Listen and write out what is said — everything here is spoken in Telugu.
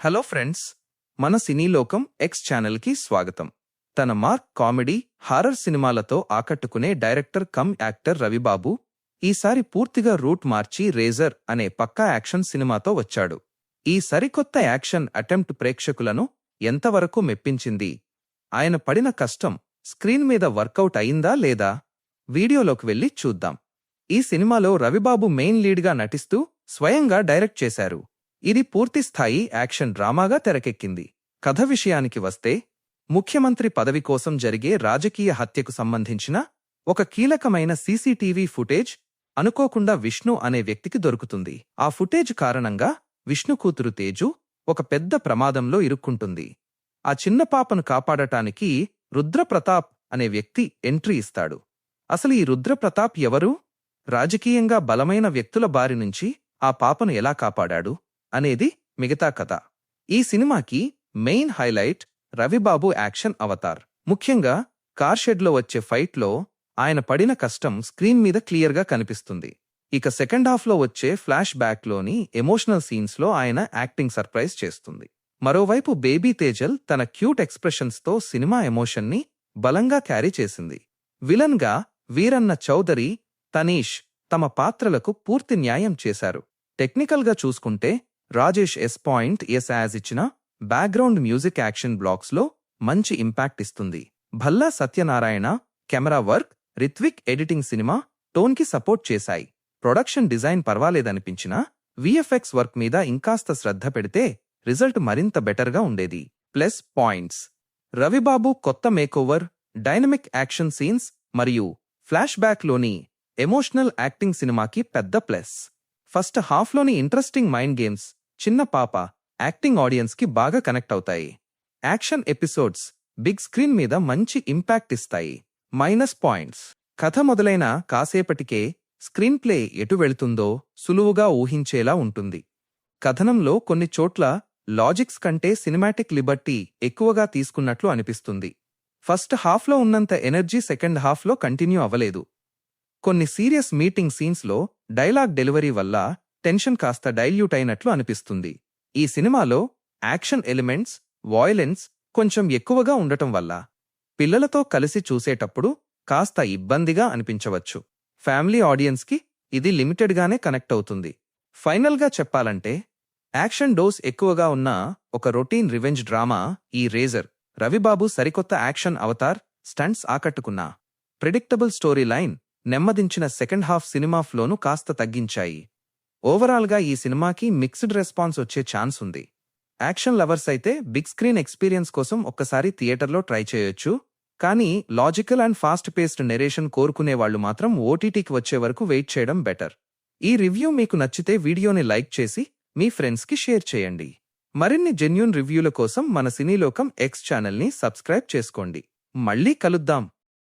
హలో ఫ్రెండ్స్, మన సినీలోకం ఎక్స్ ఛానల్కి స్వాగతం. తన మార్క్ కామెడీ, హారర్ సినిమాలతో ఆకట్టుకునే డైరెక్టర్ కమ్ యాక్టర్ రవిబాబు ఈసారి పూర్తిగా రూట్ మార్చి రేజర్ అనే పక్కా యాక్షన్ సినిమాతో వచ్చాడు. ఈ సరికొత్త యాక్షన్ అటెంప్ట్ ప్రేక్షకులను ఎంతవరకు మెప్పించింది? ఆయన పడిన కష్టం స్క్రీన్ మీద వర్కౌట్ అయిందా లేదా? వీడియోలోకి వెళ్లి చూద్దాం. ఈ సినిమాలో రవిబాబు మెయిన్ లీడ్గా నటిస్తూ స్వయంగా డైరెక్ట్ చేశారు. ఇది పూర్తిస్థాయి యాక్షన్ డ్రామాగా తెరకెక్కింది. కథ విషయానికి వస్తే, ముఖ్యమంత్రి పదవి కోసం జరిగే రాజకీయ హత్యకు సంబంధించిన ఒక కీలకమైన సీసీటీవీ ఫుటేజ్ అనుకోకుండా విష్ణు అనే వ్యక్తికి దొరుకుతుంది. ఆ ఫుటేజ్ కారణంగా విష్ణు కూతురు తేజు ఒక పెద్ద ప్రమాదంలో ఇరుక్కుంటుంది. ఆ చిన్న పాపను కాపాడటానికి రుద్రప్రతాప్ అనే వ్యక్తి ఎంట్రీ ఇస్తాడు. అసలు ఈ రుద్రప్రతాప్ ఎవరు? రాజకీయంగా బలమైన వ్యక్తుల బారి నుంచి ఆ పాపను ఎలా కాపాడాడు అనేది మిగతా కథ. ఈ సినిమాకి main highlight Ravibabu action Avatar. ముఖ్యంగా కార్షెడ్లో వచ్చే ఫైట్లో ఆయన పడిన కష్టం స్క్రీన్ మీద క్లియర్గా కనిపిస్తుంది. ఇక సెకండ్ హాఫ్లో వచ్చే ఫ్లాష్ బ్యాక్లోని ఎమోషనల్ సీన్స్లో ఆయన యాక్టింగ్ సర్ప్రైజ్ చేస్తుంది. మరోవైపు బేబీ తేజల్ తన క్యూట్ ఎక్స్ప్రెషన్స్తో సినిమా ఎమోషన్ని బలంగా క్యారీ చేసింది. విలన్గా వీరన్న చౌదరి, తనీష్ తమ పాత్రలకు పూర్తి న్యాయం చేశారు. టెక్నికల్గా చూసుకుంటే రాజేష్ ఎస్ యాజ్ ఇచ్చిన బ్యాక్గ్రౌండ్ మ్యూజిక్ యాక్షన్ బ్లాక్స్లో మంచి ఇంపాక్ట్ ఇస్తుంది. Bhalla Satyanarayana camera work, Rithvik editing cinema టోన్కి సపోర్ట్ చేశాయి. ప్రొడక్షన్ డిజైన్ పర్వాలేదనిపించినా విఎఫ్ఎక్స్ వర్క్ మీద ఇంకాస్త శ్రద్ధ పెడితే రిజల్ట్ మరింత బెటర్గా ఉండేది. ప్లస్ పాయింట్స్: రవిబాబు కొత్త మేకోవర్, డైనమిక్ యాక్షన్ సీన్స్ మరియు ఫ్లాష్ బ్యాక్లోని ఎమోషనల్ యాక్టింగ్ సినిమాకి పెద్ద ప్లస్. ఫస్ట్ హాఫ్లోని ఇంట్రెస్టింగ్ మైండ్ గేమ్స్, చిన్న పాప యాక్టింగ్ ఆడియన్స్కి బాగా కనెక్ట్ అవుతాయి. యాక్షన్ ఎపిసోడ్స్ బిగ్ స్క్రీన్ మీద మంచి ఇంపాక్ట్ ఇస్తాయి. మైనస్ పాయింట్స్: కథ మొదలైన కాసేపటికే స్క్రీన్ ప్లే ఎటు వెళుతుందో సులువుగా ఊహించేలా ఉంటుంది. కథనంలో కొన్ని చోట్ల లాజిక్స్ కంటే సినిమాటిక్ లిబర్టీ ఎక్కువగా తీసుకున్నట్లు అనిపిస్తుంది. ఫస్ట్ హాఫ్లో ఉన్నంత ఎనర్జీ సెకండ్ హాఫ్లో కంటిన్యూ అవ్వలేదు. కొన్ని సీరియస్ మీటింగ్ సీన్స్లో డైలాగ్ డెలివరీ వల్ల టెన్షన్ కాస్త డైల్యూట్ అయినట్లు అనిపిస్తుంది. ఈ సినిమాలో యాక్షన్ ఎలిమెంట్స్, వాయలెన్స్ కొంచెం ఎక్కువగా ఉండటం వల్ల పిల్లలతో కలిసి చూసేటప్పుడు కాస్త ఇబ్బందిగా అనిపించవచ్చు. ఫ్యామిలీ ఆడియన్స్కి ఇది లిమిటెడ్గానే కనెక్ట్ అవుతుంది. ఫైనల్గా చెప్పాలంటే, యాక్షన్ డోస్ ఎక్కువగా ఉన్న ఒక రొటీన్ రివెంజ్ డ్రామా ఈ రేజర్. రవిబాబు సరికొత్త యాక్షన్ అవతార్, స్టంట్స్ ఆకట్టుకున్నా. ప్రిడిక్టబుల్ స్టోరీ లైన్ నెమ్మదించిన సెకండ్ హాఫ్ సినిమా ఫ్లోను కాస్త తగ్గించాయి. ఓవరాల్గా ఈ సినిమాకి మిక్స్డ్ రెస్పాన్స్ వచ్చే ఛాన్స్ ఉంది. యాక్షన్ లవర్స్ అయితే బిగ్ స్క్రీన్ ఎక్స్పీరియన్స్ కోసం ఒక్కసారి థియేటర్లో ట్రై చేయొచ్చు. కానీ logical and fast paced narration కోరుకునే వాళ్లు మాత్రం ఓటీటీకి వచ్చే వరకు వెయిట్ చేయడం బెటర్. ఈ రివ్యూ మీకు నచ్చితే వీడియోని లైక్ చేసి మీ ఫ్రెండ్స్కి షేర్ చేయండి. మరిన్ని జెన్యూన్ రివ్యూల కోసం మన సినీలోకం ఎక్స్ ఛానల్ని సబ్స్క్రైబ్ చేసుకోండి. మళ్ళీ కలుద్దాం.